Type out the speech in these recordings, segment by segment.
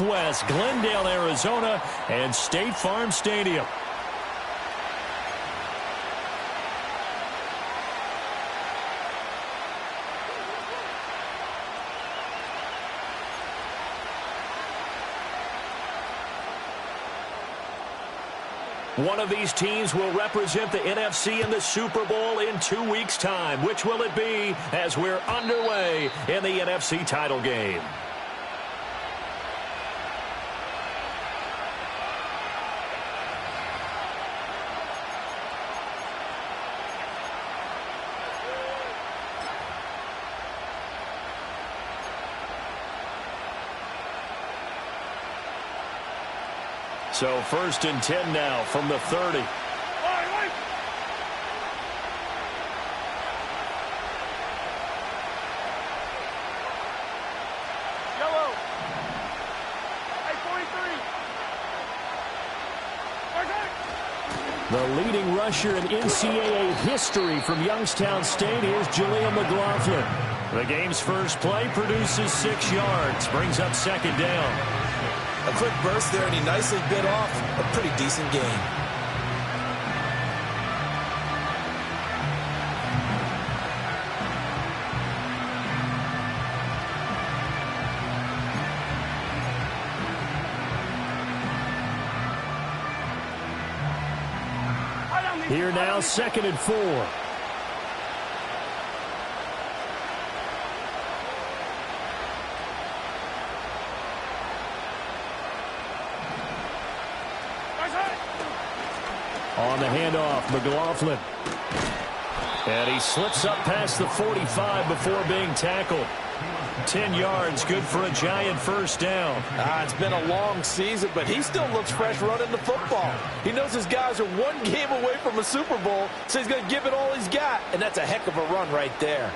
West, Glendale, Arizona, and State Farm Stadium. One of these teams will represent the NFC in the Super Bowl in 2 weeks' time. Which will it be as we're underway in the NFC title game? So 1st and 10 now from the 30. Yellow. Hey, 43. The leading rusher in NCAA history from Youngstown State is Jaleel McLaughlin. The game's first play produces 6 yards, brings up 2nd down. A quick burst there, and he nicely bit off a pretty decent gain. Here now, 2nd and 4. On the handoff, McLaughlin. And he slips up past the 45 before being tackled. 10 yards, good for a Giant first down. It's been a long season, but he still looks fresh running the football. He knows his guys are 1 game away from a Super Bowl, so he's going to give it all he's got. And that's a heck of a run right there.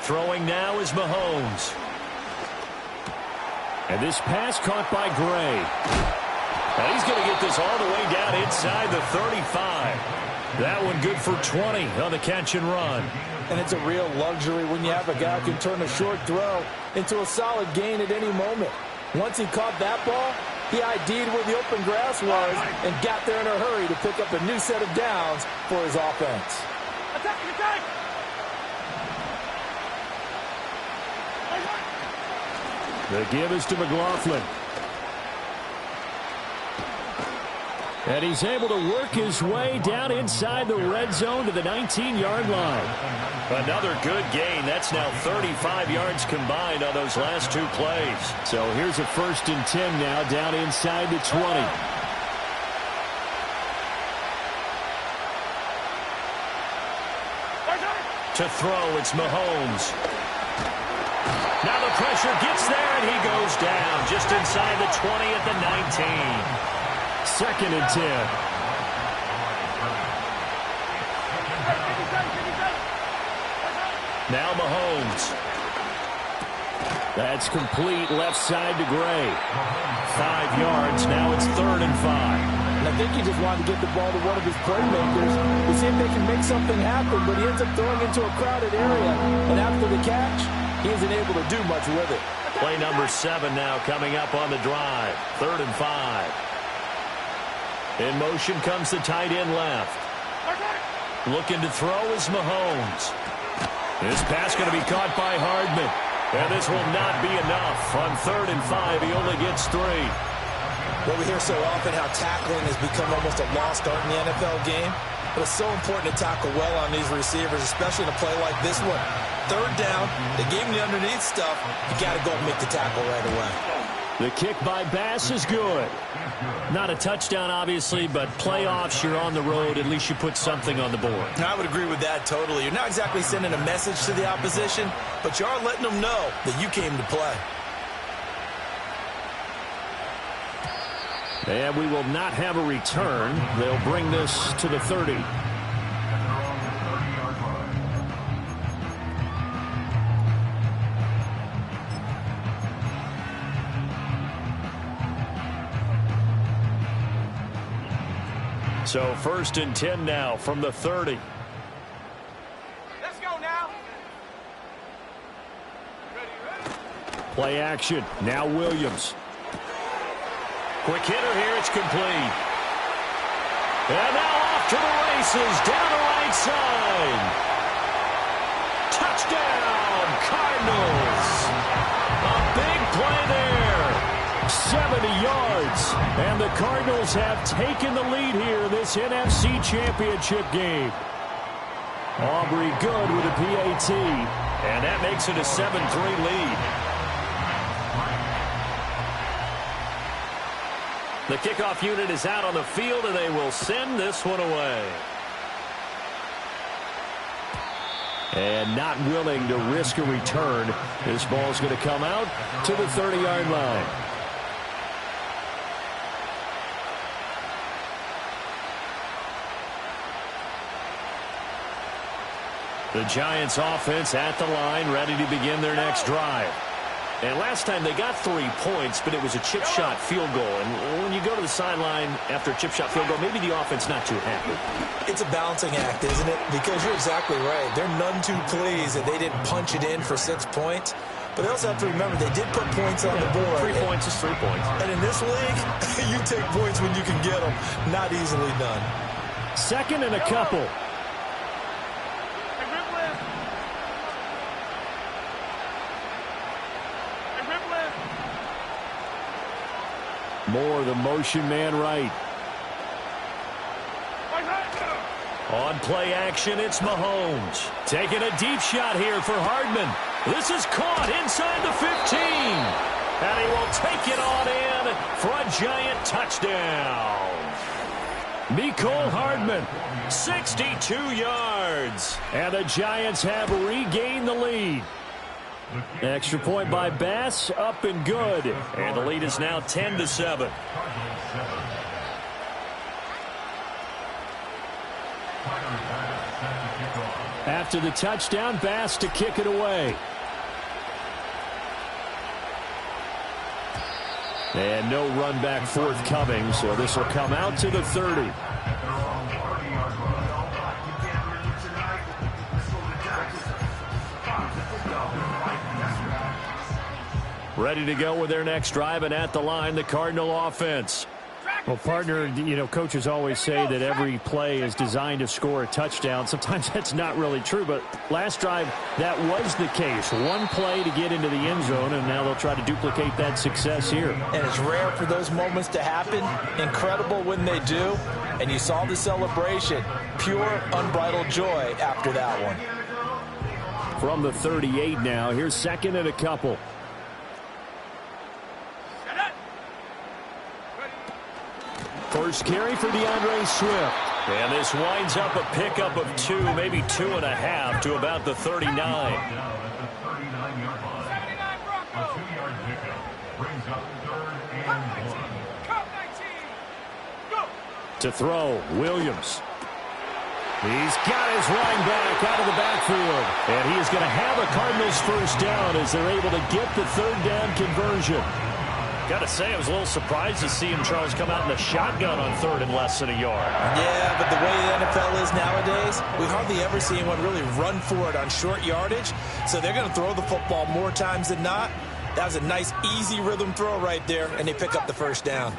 Throwing now is Mahomes. And this pass caught by Gray. And he's going to get this all the way down inside the 35. That one good for 20 on the catch and run. And it's a real luxury when you have a guy who can turn a short throw into a solid gain at any moment. Once he caught that ball, he ID'd where the open grass was and got there in a hurry to pick up a new set of downs for his offense. Attack, attack! The give is to McLaughlin. And he's able to work his way down inside the red zone to the 19-yard line. Another good gain. That's now 35 yards combined on those last 2 plays. So here's a 1st and 10 now down inside the 20. To throw, it's Mahomes. Now the pressure gets there, and he goes down just inside the 20 at the 19. 2nd and 10. Now Mahomes. That's complete left side to Gray. 5 yards. Now it's 3rd and 5. And I think he just wanted to get the ball to one of his playmakers to see if they can make something happen, but he ends up throwing into a crowded area. And after the catch, he isn't able to do much with it. Play number 7 now coming up on the drive. 3rd and 5. In motion comes the tight end left. Looking to throw is Mahomes. This pass going to be caught by Hardman. And this will not be enough. On 3rd and 5, he only gets 3. Well, we hear so often how tackling has become almost a lost art in the NFL game. But it's so important to tackle well on these receivers, especially in a play like this one. 3rd down, they gave him the underneath stuff. You got to go and make the tackle right away. The kick by Bass is good. Not a touchdown, obviously, but playoffs, you're on the road. At least you put something on the board. I would agree with that totally. You're not exactly sending a message to the opposition, but you are letting them know that you came to play. And we will not have a return. They'll bring this to the 30. So 1st and 10 now from the 30. Let's go now. Ready. Play action. Now Williams. Quick hitter here. It's complete. And now off to the races. Down the right side. Touchdown, Cardinals. A big play there. 70 yards. And the Cardinals have taken the lead here in this NFC Championship game. Aubrey good with a PAT. And that makes it a 7-3 lead. The kickoff unit is out on the field, and they will send this one away. And not willing to risk a return. This ball's going to come out to the 30-yard line. The Giants offense at the line, ready to begin their next drive. And last time they got 3 points, but it was a chip shot field goal. And when you go to the sideline after a chip shot field goal, maybe the offense not too happy. It's a balancing act, isn't it? Because you're exactly right. They're none too pleased that they didn't punch it in for 6 points. But they also have to remember they did put points on the board. 3 points is 3 points. And in this league, you take points when you can get them. Not easily done. 2nd and a couple. More the motion man right. On play action, it's Mahomes. Taking a deep shot here for Hardman. This is caught inside the 15. And he will take it on in for a Giant touchdown. Mecole Hardman, 62 yards. And the Giants have regained the lead. Extra point by Bass, up and good. And the lead is now 10-7. After the touchdown, Bass to kick it away. And no run back forthcoming, so this will come out to the 30. Ready to go with their next drive, and at the line, the Cardinal offense. Well, partner, you know, coaches always say that every play is designed to score a touchdown. Sometimes that's not really true, but last drive, that was the case. One play to get into the end zone, and now they'll try to duplicate that success here. And it's rare for those moments to happen. Incredible when they do. And you saw the celebration. Pure, unbridled joy after that one. From the 38 now, here's 2nd and a couple. First carry for DeAndre Swift. And this winds up a pickup of 2, maybe 2.5 to about the 39. To throw, Williams. He's got his running back out of the backfield. And he is going to have a Cardinals first down as they're able to get the 3rd down conversion. Got to say, I was a little surprised to see him, Charles, come out in the shotgun on 3rd and less than a yard. Yeah, but the way the NFL is nowadays, we hardly ever see anyone really run for it on short yardage. So they're going to throw the football more times than not. That was a nice, easy rhythm throw right there, and they pick up the first down.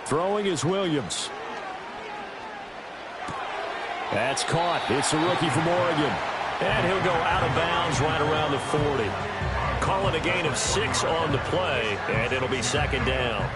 Throwing is Williams. That's caught. It's a rookie from Oregon. And he'll go out of bounds right around the 40. Calling a gain of 6 on the play, and it'll be 2nd down.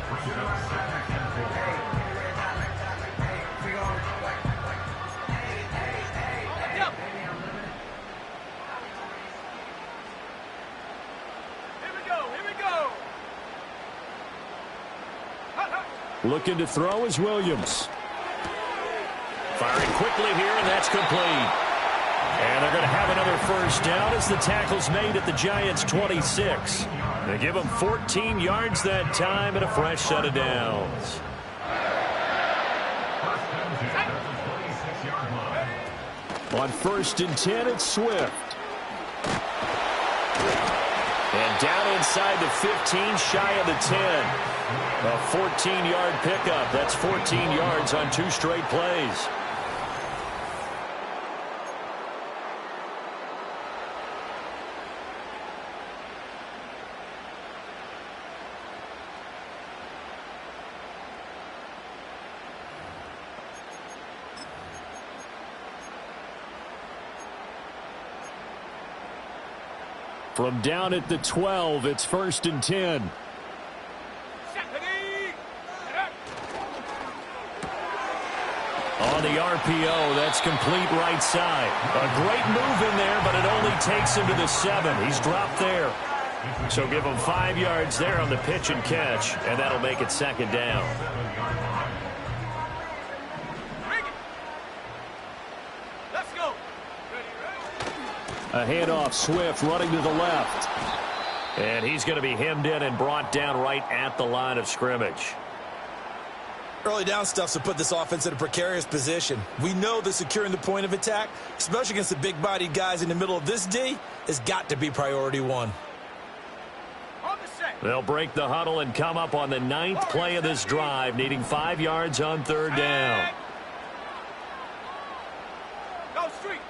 Looking to throw is Williams. Firing quickly here, and that's complete. And they're going to have another first down as the tackle's made at the Giants' 26. They give them 14 yards that time and a fresh set of downs. On 1st and 10, it's Swift. And down inside the 15, shy of the 10. A 14-yard pickup. That's 14 yards on 2 straight plays. From down at the 12, it's 1st and 10. On the RPO, that's complete right side. A great move in there, but it only takes him to the 7. He's dropped there. So give him 5 yards there on the pitch and catch, and that'll make it 2nd down. Let's go. A handoff, Swift running to the left. And he's going to be hemmed in and brought down right at the line of scrimmage. Early down stuff to put this offense in a precarious position. We know that securing the point of attack, especially against the big-bodied guys in the middle of this D, has got to be priority 1. They'll break the huddle and come up on the 9th play of this drive, needing 5 yards on 3rd down. Go street.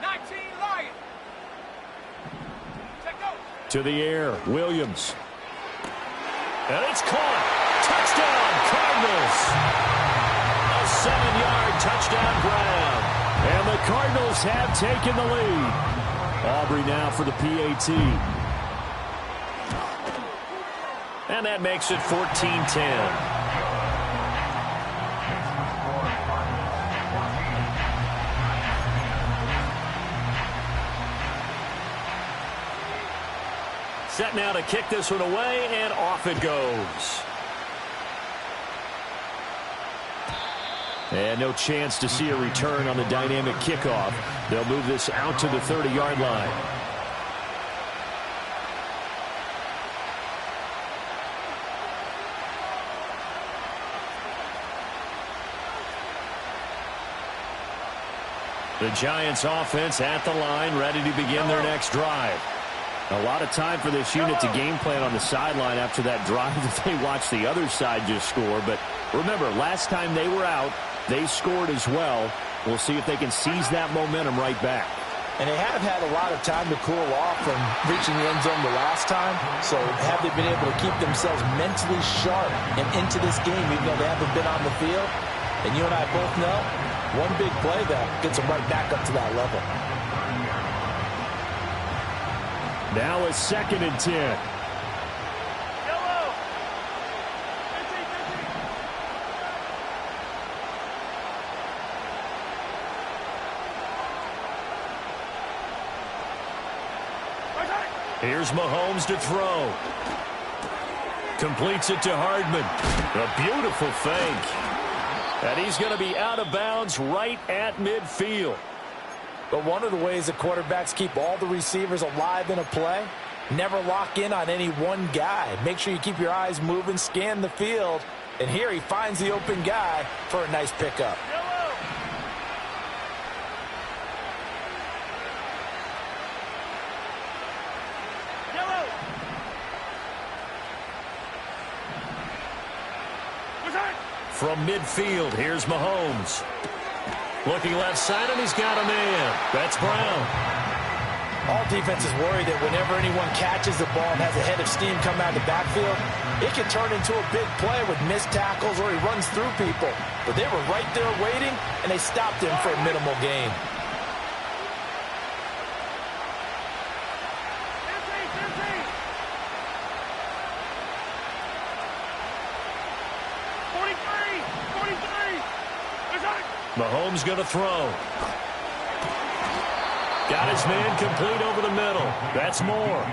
19 Lion. To the air, Williams. And it's caught. Touchdown, Cardinals. A 7-yard touchdown grab. And the Cardinals have taken the lead. Aubrey now for the PAT. And that makes it 14-10. Set now to kick this one away, and off it goes. And no chance to see a return on the dynamic kickoff. They'll move this out to the 30-yard line. The Giants offense at the line, ready to begin their next drive. A lot of time for this unit to game plan on the sideline after that drive that they watched the other side just score. But remember, last time they were out, they scored as well. We'll see if they can seize that momentum right back. And they have had a lot of time to cool off from reaching the end zone the last time. So have they been able to keep themselves mentally sharp and into this game even though they haven't been on the field? And you and I both know, one big play that gets them right back up to that level. Now it's 2nd and 10. Yellow. Here's Mahomes to throw. Completes it to Hardman. A beautiful fake. And he's going to be out of bounds right at midfield. But one of the ways that quarterbacks keep all the receivers alive in a play, never lock in on any one guy. Make sure you keep your eyes moving, scan the field. And here he finds the open guy for a nice pickup. Yellow. From midfield, here's Mahomes. Looking left side, and he's got a man. That's Brown. All defenses worry that whenever anyone catches the ball and has a head of steam come out of the backfield, it can turn into a big play with missed tackles or he runs through people. But they were right there waiting, and they stopped him for a minimal gain. Mahomes going to throw. Got his man complete over the middle. That's Moore.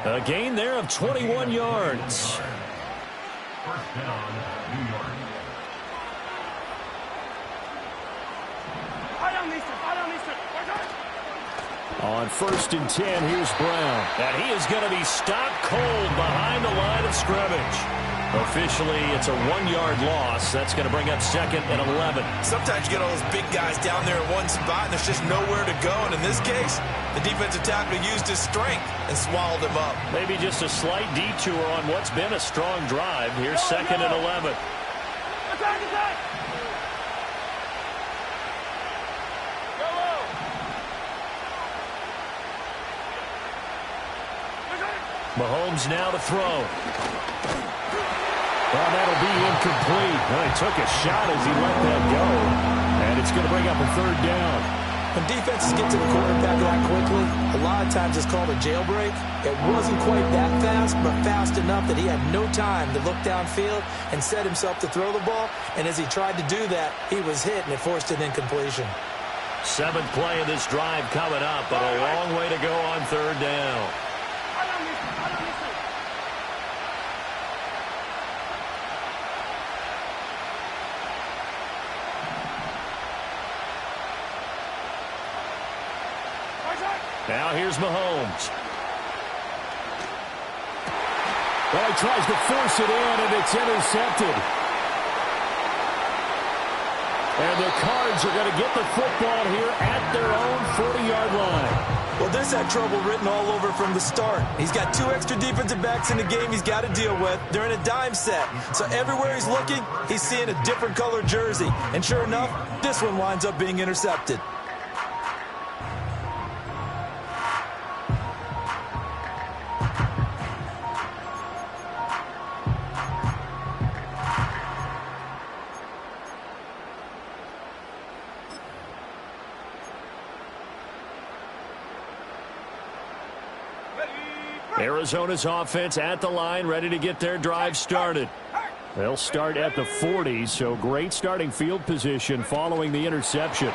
A gain there of 21 yards. First down, New York. On 1st and 10, here's Brown. And he is going to be stopped cold behind the line of scrimmage. Officially, it's a 1-yard loss. That's going to bring up 2nd and 11. Sometimes you get all those big guys down there in one spot, and there's just nowhere to go. And in this case, the defensive tackle used his strength and swallowed him up. Maybe just a slight detour on what's been a strong drive. Here's 2nd and 11. Mahomes now to throw. Well, that'll be incomplete. Well, he took a shot as he let that go. And it's going to bring up a 3rd down. When defenses get to the quarterback that quickly, a lot of times it's called a jailbreak. It wasn't quite that fast, but fast enough that he had no time to look downfield and set himself to throw the ball. And as he tried to do that, he was hit, and it forced an incompletion. 7th play of this drive coming up, but a long way to go on 3rd down. Now here's Mahomes. Well, he tries to force it in, and it's intercepted. And the Cards are going to get the football here at their own 40-yard line. Well, this had trouble written all over from the start. He's got 2 extra defensive backs in the game he's got to deal with. They're in a dime set. So everywhere he's looking, he's seeing a different color jersey. And sure enough, this one winds up being intercepted. Arizona's offense at the line, ready to get their drive started. They'll start at the 40, so great starting field position following the interception.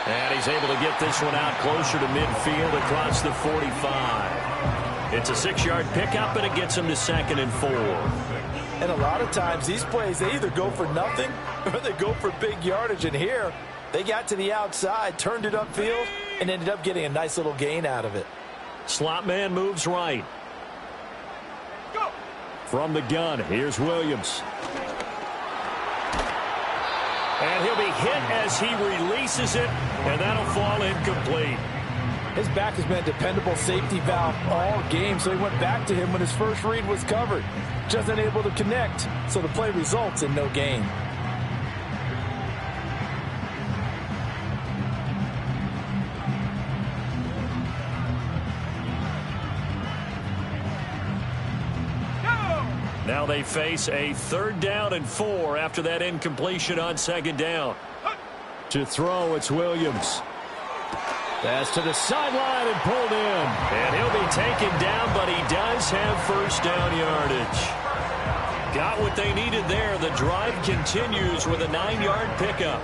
And he's able to get this one out closer to midfield across the 45. It's a 6-yard pickup, and it gets him to 2nd and 4. And a lot of times these plays, they either go for nothing or they go for big yardage. And here, they got to the outside, turned it upfield, and ended up getting a nice little gain out of it. Slot man moves right. Go. From the gun, here's Williams. And he'll be hit as he releases it, and that'll fall incomplete. His back has been a dependable safety valve all game, so he went back to him when his first read was covered. Just unable to connect, so the play results in no gain. Now they face a 3rd down and 4 after that incompletion on 2nd down. To throw, it's Williams. Pass to the sideline and pulled in. And he'll be taken down, but he does have 1st down yardage. Got what they needed there. The drive continues with a 9-yard pickup.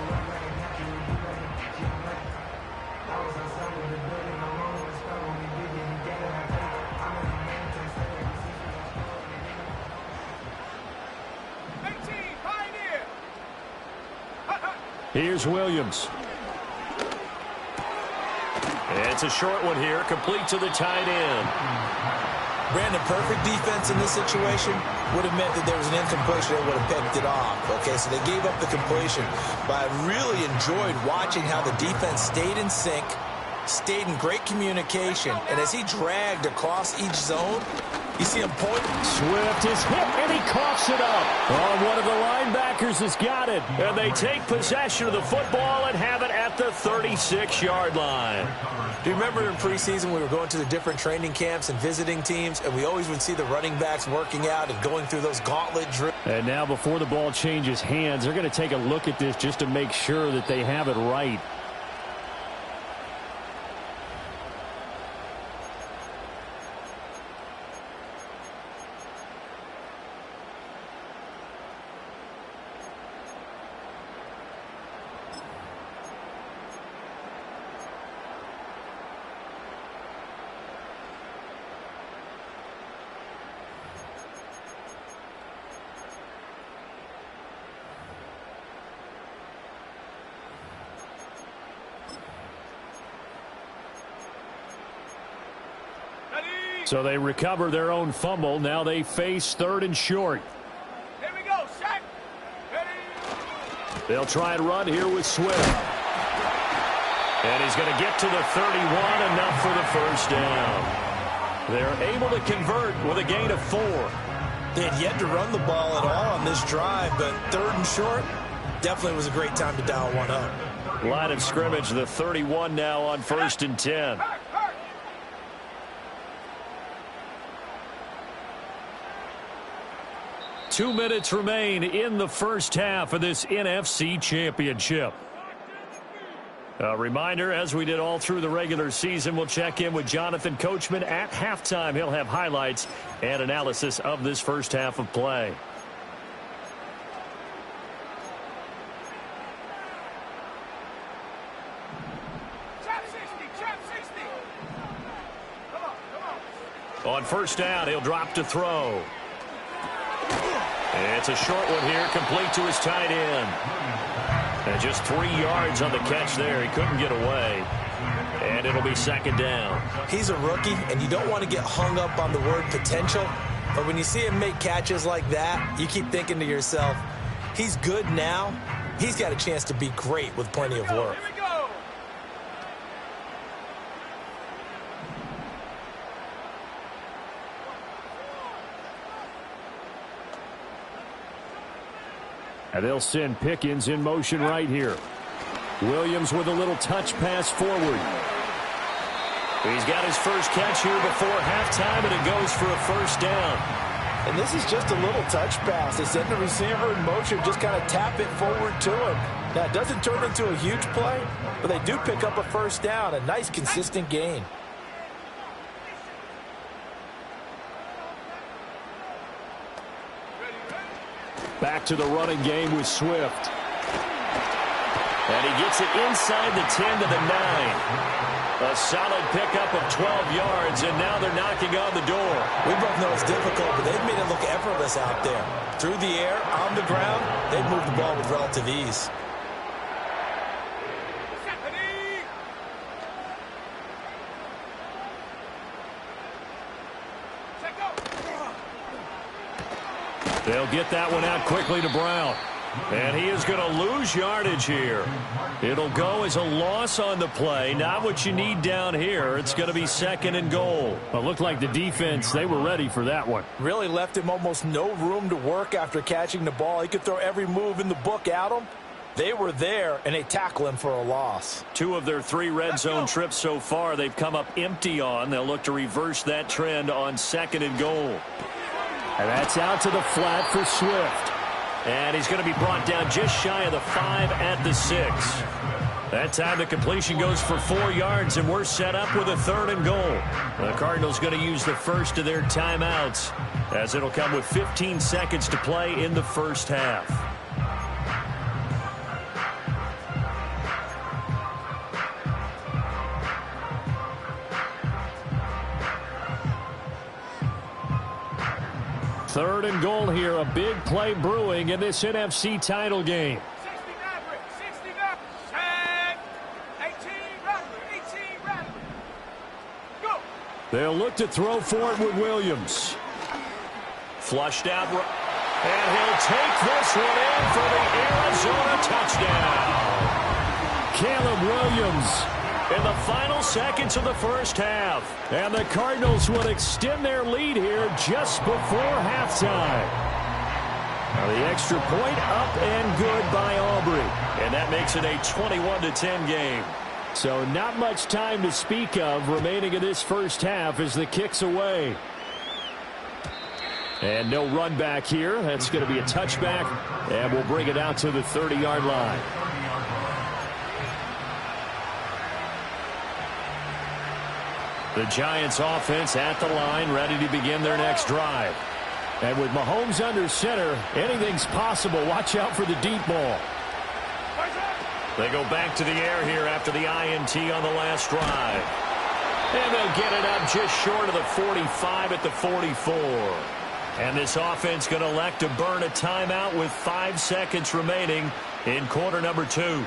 Here's Williams. It's a short one here, complete to the tight end. Brandon, perfect defense in this situation would have meant that there was an incompletion. They would have picked it off. Okay, so they gave up the completion. But I really enjoyed watching how the defense stayed in sync, stayed in great communication, and as he dragged across each zone, you see him point. Swift is hit, and he coughs it up. Oh, one of the linebackers has got it. And they take possession of the football and have it at the 36-yard line. Do you remember in preseason we were going to the different training camps and visiting teams, and we always would see the running backs working out and going through those gauntlet drills? And now before the ball changes hands, they're going to take a look at this just to make sure that they have it right. So they recover their own fumble. Now they face 3rd and short. Here we go, Shaq. Ready? They'll try and run here with Swift. And he's going to get to the 31, enough for the first down. They're able to convert with a gain of 4. They had yet to run the ball at all on this drive, but 3rd and short definitely was a great time to dial one up. Line of scrimmage, the 31 now on 1st and 10. 2 minutes remain in the first half of this NFC Championship. A reminder, as we did all through the regular season, we'll check in with Jonathan Coachman at halftime. He'll have highlights and analysis of this first half of play. On first down, he'll drop to throw. It's a short one here, complete to his tight end. And just 3 yards on the catch there. He couldn't get away. And it'll be 2nd down. He's a rookie, and you don't want to get hung up on the word potential. But when you see him make catches like that, you keep thinking to yourself, he's good now. He's got a chance to be great with plenty of work. And they'll send Pickens in motion right here. Williams with a little touch pass forward. He's got his first catch here before halftime, and it goes for a first down. And this is just a little touch pass. They send the receiver in motion, just kind of tap it forward to him. Now, it doesn't turn into a huge play, but they do pick up a first down, a nice, consistent gain. Back to the running game with Swift. And he gets it inside the 10 to the 9. A solid pickup of 12 yards, and now they're knocking on the door. We both know it's difficult, but they've made it look effortless out there. Through the air, on the ground, they've moved the ball with relative ease. They'll get that one out quickly to Brown. And he is going to lose yardage here. It'll go as a loss on the play. Not what you need down here. It's going to be 2nd and goal. It looked like the defense, they were ready for that one. Really left him almost no room to work after catching the ball. He could throw every move in the book at him. They were there, and they tackle him for a loss. 2 of their 3 red zone trips so far, they've come up empty on. They'll look to reverse that trend on 2nd and goal. And that's out to the flat for Swift. And he's going to be brought down just shy of the 5 at the 6. That time the completion goes for 4 yards, and we're set up with a 3rd and goal. The Cardinals going to use the first of their timeouts, as it'll come with 15 seconds to play in the first half. Third and goal here. A big play brewing in this NFC title game. 69, 18, Rattler. Go. They'll look to throw for it with Williams. Flushed out. And he'll take this one in for the Arizona touchdown. Caleb Williams in the final seconds of the first half. And the Cardinals will extend their lead here just before halftime. Now the extra point up and good by Aubrey. And that makes it a 21-10 game. So not much time to speak of remaining in this first half as the kick's away. And no run back here. That's going to be a touchback. And we'll bring it out to the 30-yard line. The Giants offense at the line, ready to begin their next drive. And with Mahomes under center, anything's possible. Watch out for the deep ball. They go back to the air here after the INT on the last drive. And they'll get it up just short of the 45 at the 44. And this offense going to elect to burn a timeout with 5 seconds remaining in quarter number 2.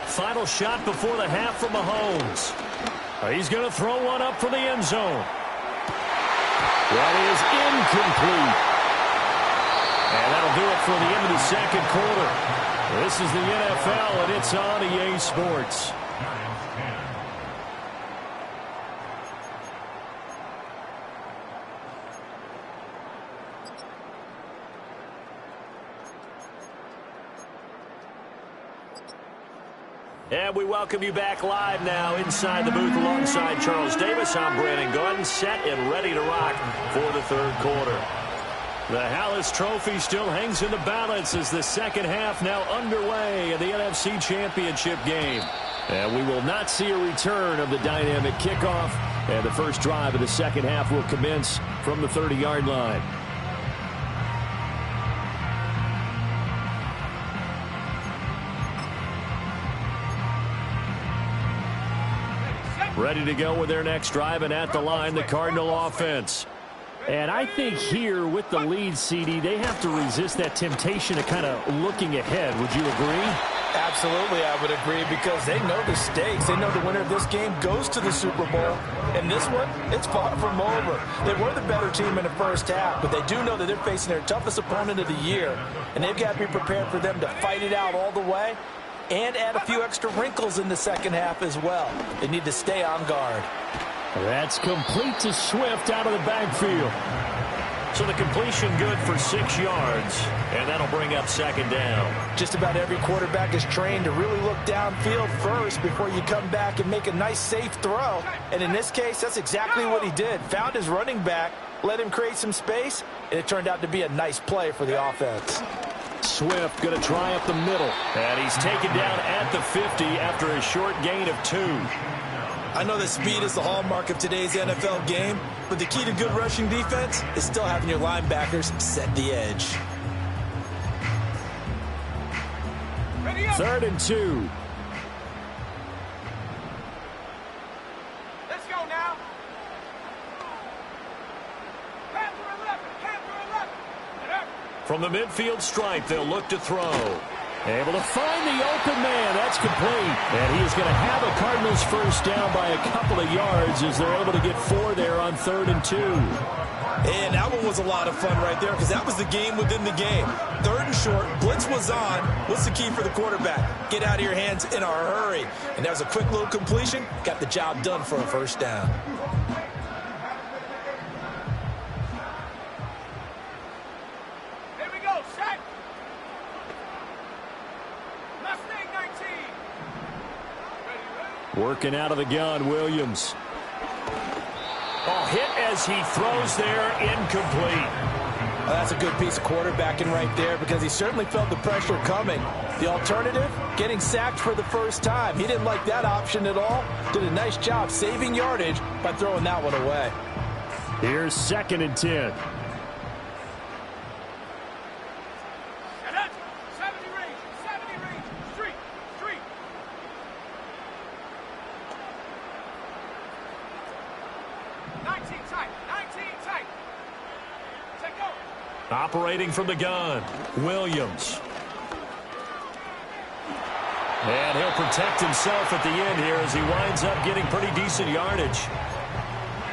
Final shot before the half from Mahomes. He's going to throw one up for the end zone. That is incomplete. And that'll do it for the end of the second quarter. This is the NFL, and it's on EA Sports. And we welcome you back live now inside the booth alongside Charles Davis. I'm Brandon Gordon, set and ready to rock for the third quarter. The Hallis Trophy still hangs in the balance as the second half now underway in the NFC Championship game. And we will not see a return of the dynamic kickoff. And the first drive of the second half will commence from the 30-yard line. Ready to go with their next drive, and at the line, the Cardinal offense. And I think here with the lead, CD, they have to resist that temptation of kind of looking ahead. Would you agree? Absolutely, I would agree, because they know the stakes. They know the winner of this game goes to the Super Bowl. And this one, it's far from over. They were the better team in the first half, but they do know that they're facing their toughest opponent of the year. And they've got to be prepared for them to fight it out all the way and add a few extra wrinkles in the second half as well. They need to stay on guard. That's complete to Swift out of the backfield. So the completion good for 6 yards, and that'll bring up second down. Just about every quarterback is trained to really look downfield first before you come back and make a nice, safe throw. And in this case, that's exactly what he did. Found his running back, let him create some space, and it turned out to be a nice play for the offense. Swift going to try up the middle. And he's taken down at the 50 after a short gain of 2. I know that speed is the hallmark of today's NFL game, but the key to good rushing defense is still having your linebackers set the edge. 3rd and 2. Let's go now. Panther 11, Panther 11. From the midfield stripe, they'll look to throw. Able to find the open man. That's complete. And he is going to have a Cardinals first down by a couple of yards as they're able to get 4 there on 3rd and 2. And that one was a lot of fun right there, because that was the game within the game. 3rd and short, blitz was on. What's the key for the quarterback? Get out of your hands in a hurry. And that was a quick little completion. Got the job done for a first down. Here we go, set. Mustang 19. Working out of the gun, Williams. Oh, hit as he throws there, incomplete. Well, that's a good piece of quarterbacking right there, because he certainly felt the pressure coming. The alternative, getting sacked for the first time. He didn't like that option at all. Did a nice job saving yardage by throwing that one away. Here's 2nd and 10. 70 range, street. 19 tight. Take over. Operating from the gun, Williams. And he'll protect himself at the end here as he winds up getting pretty decent yardage.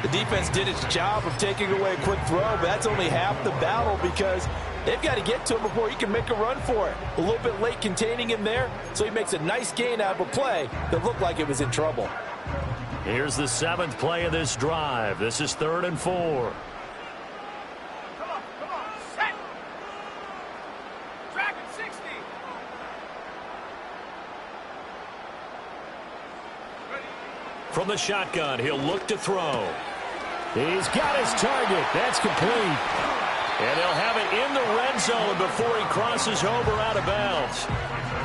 The defense did its job of taking away a quick throw, but that's only half the battle, because they've got to get to him before he can make a run for it. A little bit late containing him there, so he makes a nice gain out of a play that looked like it was in trouble. Here's the 7th play of this drive. This is 3rd and 4. Come on, set. Dragon 60. Ready. From the shotgun, he'll look to throw. He's got his target. That's complete. And they'll have it in the red zone before he crosses over out of bounds.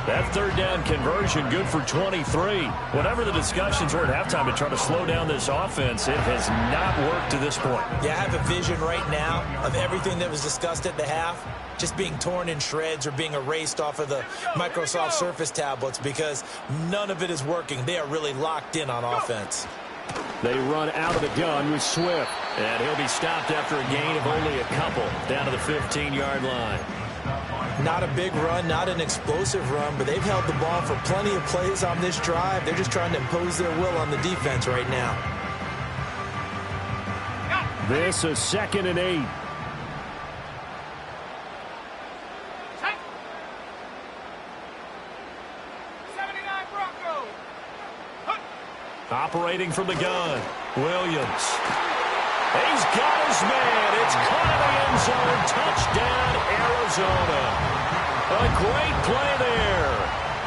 That 3rd down conversion good for 23. Whatever the discussions were at halftime to try to slow down this offense, it has not worked to this point. Yeah, I have a vision right now of everything that was discussed at the half just being torn in shreds or being erased off of the Microsoft Surface tablets, because none of it is working. They are really locked in on offense. They run out of the gun with Swift. And he'll be stopped after a gain of only a couple down to the 15-yard line. Not a big run, not an explosive run, but they've held the ball for plenty of plays on this drive. They're just trying to impose their will on the defense right now. This is 2nd and 8. Take. 79 Broncos. Operating from the gun, Williams. He's got his man. It's caught in the end zone. Touchdown, Arizona. A great play there.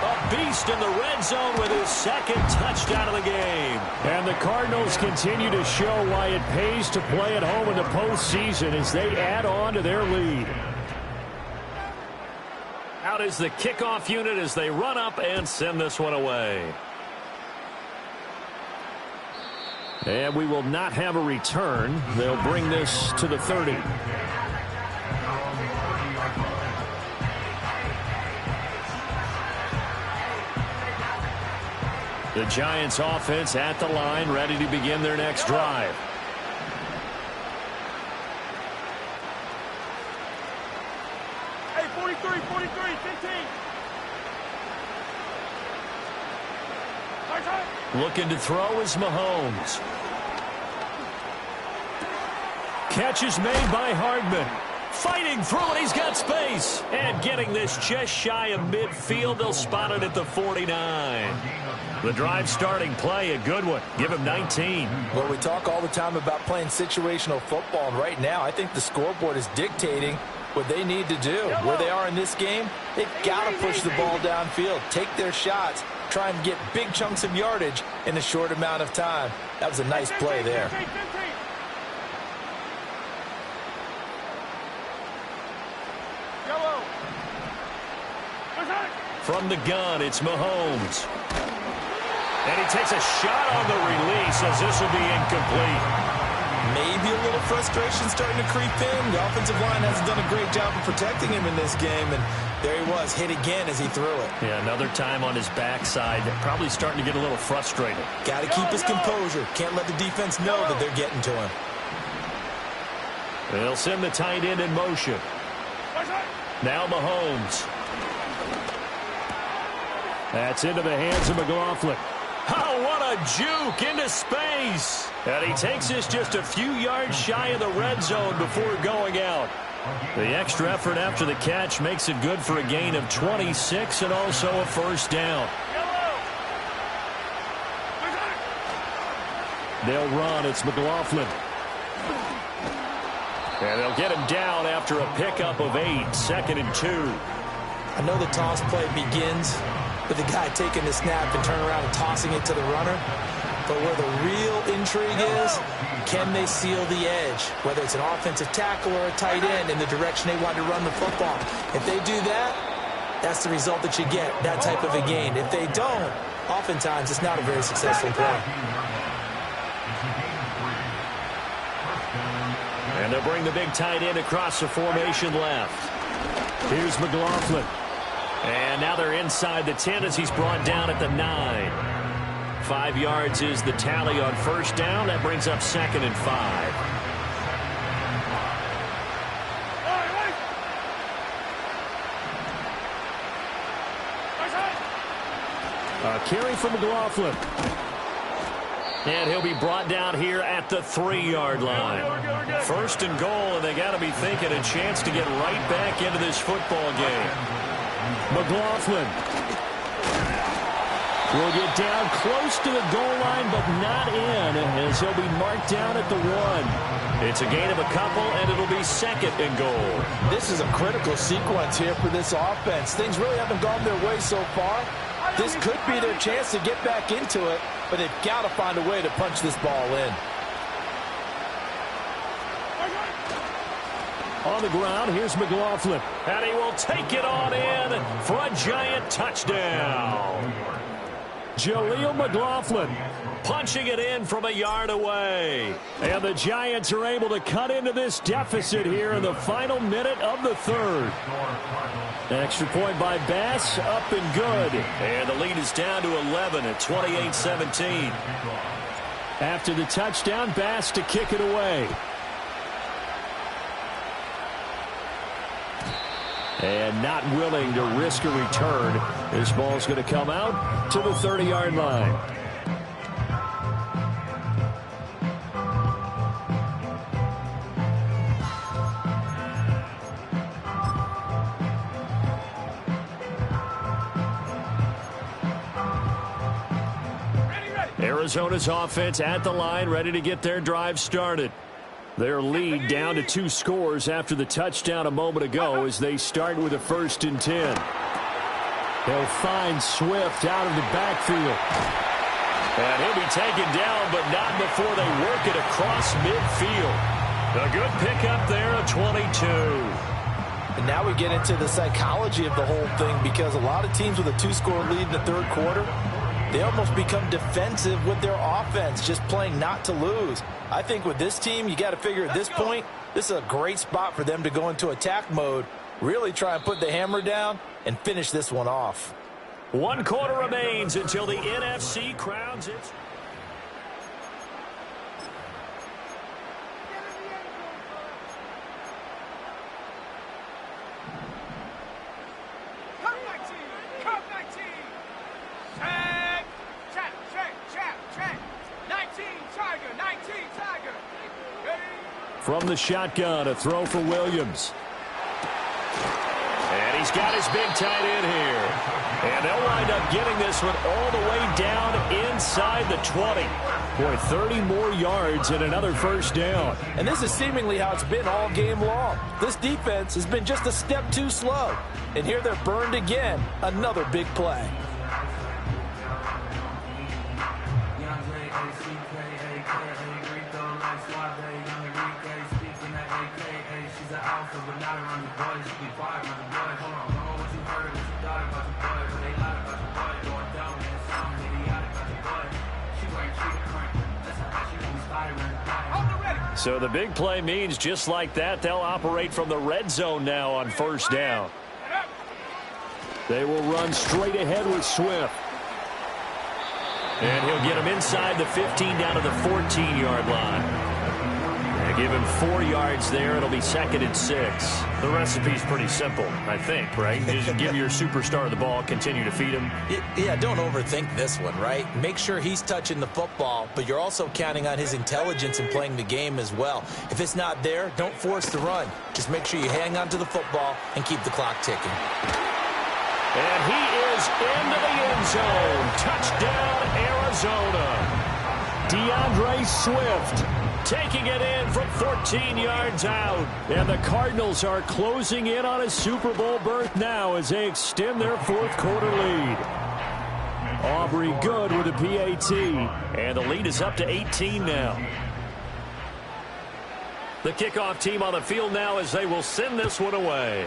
A beast in the red zone with his 2nd touchdown of the game. And the Cardinals continue to show why it pays to play at home in the postseason as they add on to their lead. Out is the kickoff unit as they run up and send this one away. And we will not have a return. They'll bring this to the 30. The Giants offense at the line, ready to begin their next drive. Hey, 43, 15. Looking to throw is Mahomes. Catch is made by Hardman. Fighting through it, he's got space. And getting this just shy of midfield, they'll spot it at the 49. The drive starting play, a good one. Give him 19. Well, we talk all the time about playing situational football, and right now I think the scoreboard is dictating what they need to do. Where they are in this game, they've got to push the ball downfield, take their shots, try and get big chunks of yardage in a short amount of time. That was a nice play there. From the gun, it's Mahomes. And he takes a shot on the release as this will be incomplete. Maybe a little frustration starting to creep in. The offensive line hasn't done a great job of protecting him in this game, and there he was, hit again as he threw it. Yeah, another time on his backside, probably starting to get a little frustrated. Got to keep his composure. Can't let the defense know that they're getting to him. They'll send the tight end in motion. Now Mahomes. That's into the hands of McLaughlin. Oh, what a juke into space. And he takes this just a few yards shy of the red zone before going out. The extra effort after the catch makes it good for a gain of 26 and also a first down. They'll run. It's McLaughlin. And they'll get him down after a pickup of 8, 2nd and 2. I know the toss play begins with the guy taking the snap and turning around and tossing it to the runner. But where the real intrigue is, can they seal the edge? Whether it's an offensive tackle or a tight end in the direction they want to run the football. If they do that, that's the result that you get, that type of a gain. If they don't, oftentimes it's not a very successful play. And they'll bring the big tight end across the formation left. Here's McLaughlin. And now they're inside the 10 as he's brought down at the 9. 5 yards is the tally on first down. That brings up 2nd and 5. A carry from McLaughlin. And he'll be brought down here at the 3-yard line. 1st and goal, and they got to be thinking a chance to get right back into this football game. McLaughlin will get down close to the goal line, but not in, as he'll be marked down at the 1. It's a gain of a couple, and it'll be 2nd and goal. This is a critical sequence here for this offense. Things really haven't gone their way so far. This could be their chance to get back into it, but they've got to find a way to punch this ball in. On the ground, here's McLaughlin. And he will take it on in for a giant touchdown. Jaleel McLaughlin punching it in from a yard away. And the Giants are able to cut into this deficit here in the final minute of the 3rd. Extra point by Bass, up and good. And the lead is down to 11 at 28-17. After the touchdown, Bass to kick it away. And not willing to risk a return. This ball's going to come out to the 30-yard line. Arizona's offense at the line, ready to get their drive started. Their lead down to 2 scores after the touchdown a moment ago as they start with a 1st and 10. They'll find Swift out of the backfield. And he'll be taken down, but not before they work it across midfield. A good pickup there, a 22. And now we get into the psychology of the whole thing, because a lot of teams with a 2-score lead in the 3rd quarter, they almost become defensive with their offense, just playing not to lose. I think with this team, you got to figure at this point, this is a great spot for them to go into attack mode, really try and put the hammer down and finish this one off. 1 quarter remains until the NFC crowns its... From the shotgun, a throw for Williams. And he's got his big tight end here. And they'll wind up getting this one all the way down inside the 20. Boy, 30 more yards and another 1st down. And this is seemingly how it's been all game long. This defense has been just a step too slow. And here they're burned again. Another big play. So the big play means just like that, they'll operate from the red zone now on 1st down. They will run straight ahead with Swift. And he'll get him inside the 15 down to the 14-yard line. Give him 4 yards there. It'll be 2nd and 6. The recipe's pretty simple, I think, right? Just give your superstar the ball, continue to feed him. Yeah, don't overthink this one, right? Make sure he's touching the football, but you're also counting on his intelligence in playing the game as well. If it's not there, don't force the run. Just make sure you hang on to the football and keep the clock ticking. And he is into the end zone. Touchdown, Arizona. DeAndre Swift taking it in from 14 yards out. And the Cardinals are closing in on a Super Bowl berth now as they extend their 4th quarter lead. Aubrey good with a PAT. And the lead is up to 18 now. The kickoff team on the field now as they will send this one away.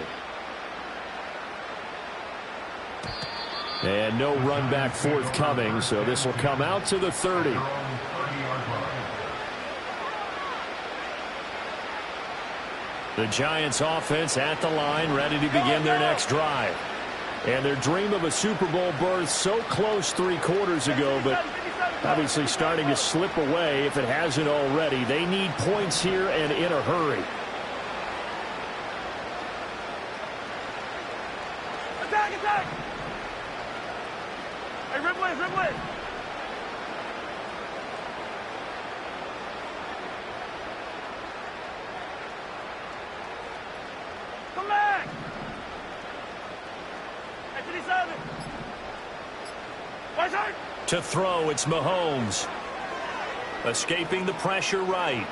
And no run back forthcoming, so this will come out to the 30. The Giants offense at the line, ready to begin their next drive. And their dream of a Super Bowl berth so close 3 quarters ago, but obviously starting to slip away if it hasn't already. They need points here and in a hurry. Attack, attack! Hey, Ridley! Come back! Hey, 37! Watch out! To throw, it's Mahomes. Escaping the pressure right.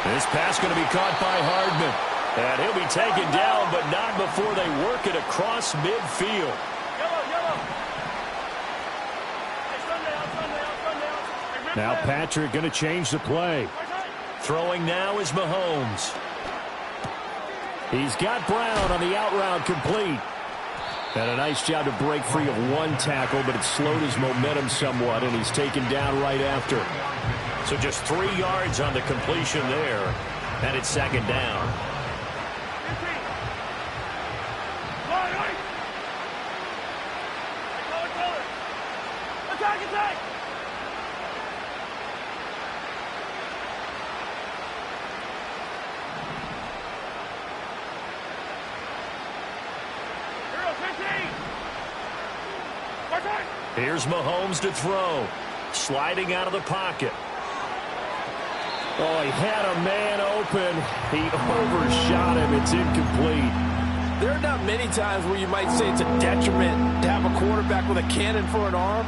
This pass going to be caught by Hardman. And he'll be taken down, but not before they work it across midfield. Now Patrick going to change the play. Throwing now is Mahomes. He's got Brown on the out route complete. And a nice job to break free of 1 tackle, but it slowed his momentum somewhat, and he's taken down right after. So just 3 yards on the completion there, and it's 2nd down. Attack! Here's Mahomes to throw. Sliding out of the pocket. Oh, he had a man open. He overshot him. It's incomplete. There are not many times where you might say it's a detriment to have a quarterback with a cannon for an arm.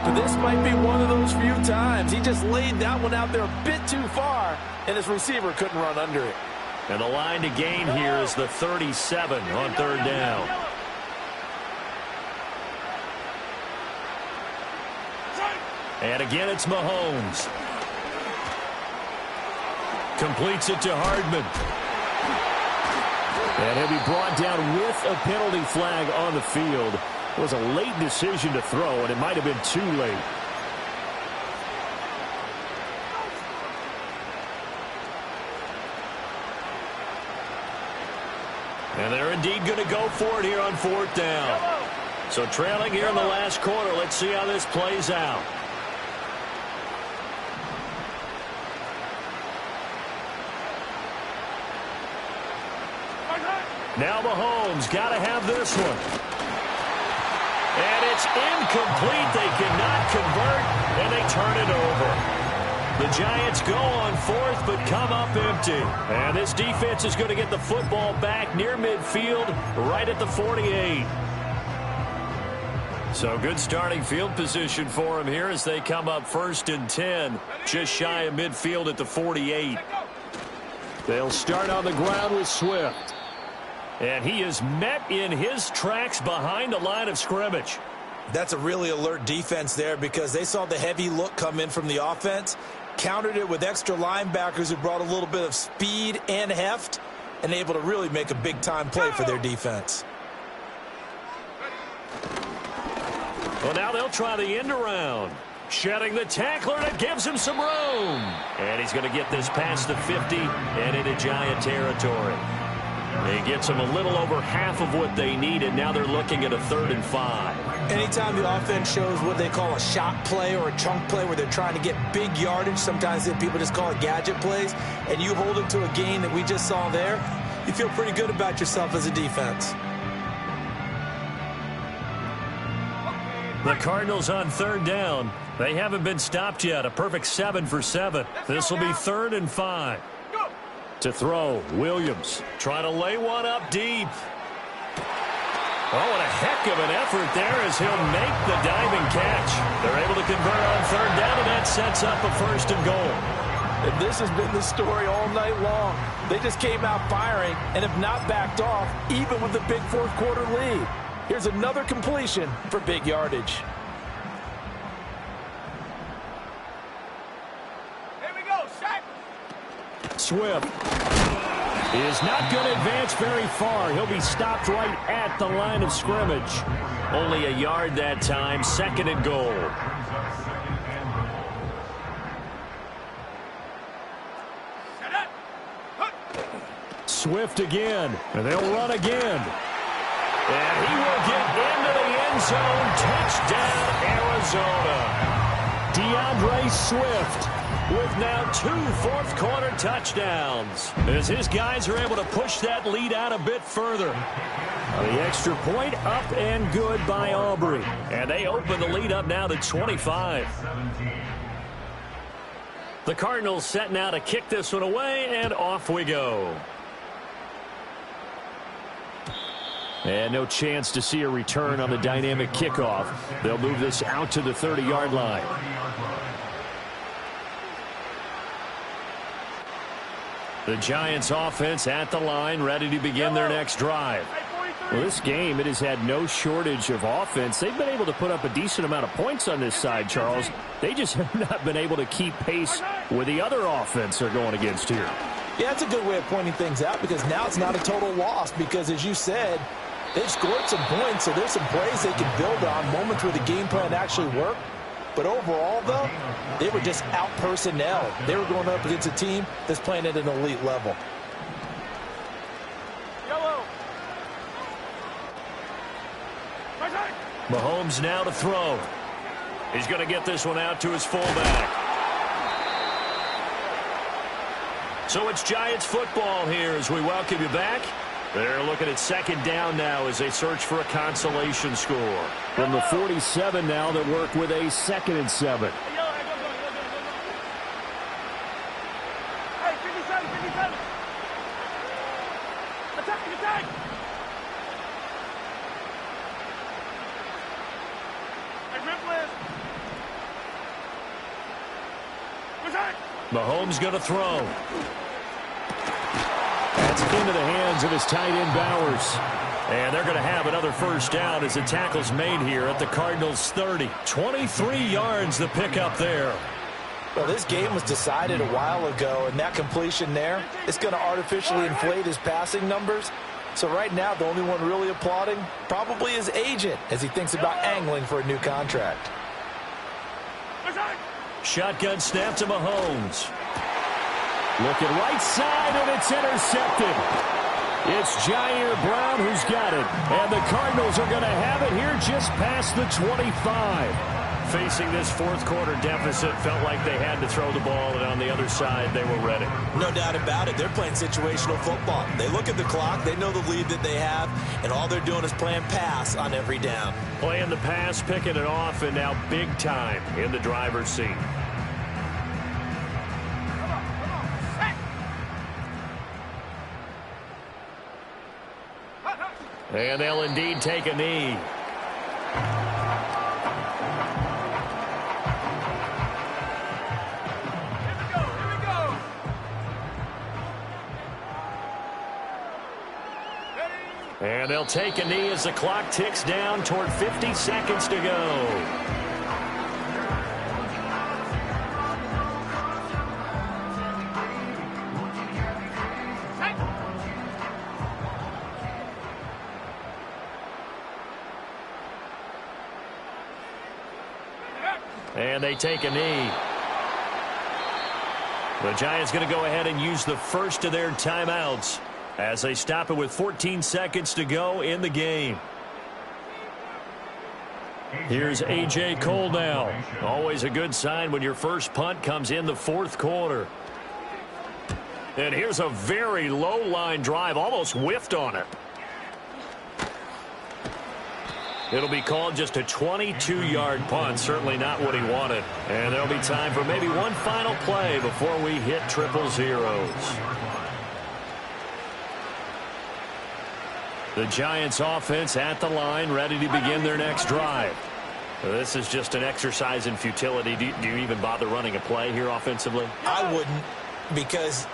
But this might be one of those few times. He just laid that one out there a bit too far, and his receiver couldn't run under it. And the line to gain here is the 37 on third down. And again, it's Mahomes. Completes it to Hardman. And he'll be brought down with a penalty flag on the field. It was a late decision to throw, and it might have been too late. And they're indeed going to go for it here on fourth down. So trailing here in the last quarter. Let's see how this plays out. Now Mahomes got to have this one. And it's incomplete. They cannot convert, and they turn it over. The Giants go on fourth, but come up empty. And this defense is going to get the football back near midfield, right at the 48. So good starting field position for them here as they come up 1st and 10, just shy of midfield at the 48. They'll start on the ground with Swift. And he is met in his tracks behind the line of scrimmage. That's a really alert defense there because they saw the heavy look come in from the offense, countered it with extra linebackers who brought a little bit of speed and heft, and able to really make a big-time play for their defense. Well, now they'll try the end around. Shedding the tackler, and it gives him some room. And he's going to get this past the 50 and into Giant territory. He gets them a little over half of what they needed. Now they're looking at a 3rd and 5. Anytime the offense shows what they call a shot play or a chunk play where they're trying to get big yardage, sometimes people just call it gadget plays, and you hold them to a gain that we just saw there, you feel pretty good about yourself as a defense. The Cardinals on 3rd down. They haven't been stopped yet. A perfect 7 for 7. This will be 3rd and 5. To throw, Williams trying to lay one up deep. Oh, what a heck of an effort there as he'll make the diving catch. They're able to convert on 3rd down, and that sets up a 1st and goal. And this has been the story all night long. They just came out firing and have not backed off, even with the big 4th quarter lead. Here's another completion for big yardage. Swift is not going to advance very far. He'll be stopped right at the line of scrimmage. Only a yard that time. 2nd and goal. Swift again. And they'll run again. And he will get into the end zone. Touchdown, Arizona. DeAndre Swift with now 2 4th quarter touchdowns as his guys are able to push that lead out a bit further. The extra point up and good by Aubrey. And they open the lead up now to 25. The Cardinals set now to kick this one away, and off we go. And no chance to see a return on the dynamic kickoff. They'll move this out to the 30-yard line. The Giants offense at the line, ready to begin their next drive. Well, this game, it has had no shortage of offense. They've been able to put up a decent amount of points on this side, Charles. They just have not been able to keep pace with the other offense they're going against here. Yeah, that's a good way of pointing things out because now it's not a total loss because, as you said, they've scored some points, so there's some plays they can build on, moments where the game plan actually worked. But overall, though, they were just out-personnel. They were going up against a team that's playing at an elite level. Mahomes now to throw. He's going to get this one out to his fullback. So it's Giants football here as we welcome you back. They're looking at second down now as they search for a consolation score. From the 47 now, they work with a 2nd and 7. Hey, 57, 57. Attack, attack. Hey, Ripley. Attack. Mahomes going to throw. That's into the hands of his tight end, Bowers. And they're going to have another first down as the tackle's made here at the Cardinals' 30. 23 yards the pickup there. Well, this game was decided a while ago, and that completion there is going to artificially inflate his passing numbers. So right now, the only one really applauding probably his agent as he thinks about angling for a new contract. Shotgun snap to Mahomes. Looking right side, and it's intercepted. It's Jair Brown who's got it. And the Cardinals are going to have it here just past the 25. Facing this fourth quarter deficit, felt like they had to throw the ball, and on the other side, they were ready. No doubt about it. They're playing situational football. They look at the clock, they know the lead that they have, and all they're doing is playing pass on every down. Playing the pass, picking it off, and now big time in the driver's seat. And they'll indeed take a knee. And they'll take a knee as the clock ticks down toward 50 seconds to go. And they take a knee. The Giants going to go ahead and use the first of their timeouts as they stop it with 14 seconds to go in the game. Here's A.J. Cole now. Always a good sign when your first punt comes in the fourth quarter. And here's a very low-line drive, almost whiffed on it. It'll be called just a 22-yard punt, certainly not what he wanted. And there'll be time for maybe one final play before we hit triple zeros. The Giants offense at the line, ready to begin their next drive. This is just an exercise in futility. Do you even bother running a play here offensively? I wouldn't, because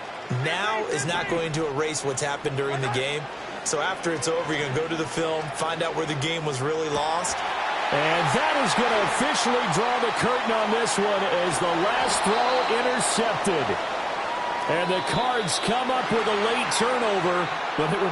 now is not going to erase what's happened during the game. So after it's over, you're going to go to the film, find out where the game was really lost. And that is going to officially draw the curtain on this one as the last throw intercepted. And the Cards come up with a late turnover, but it will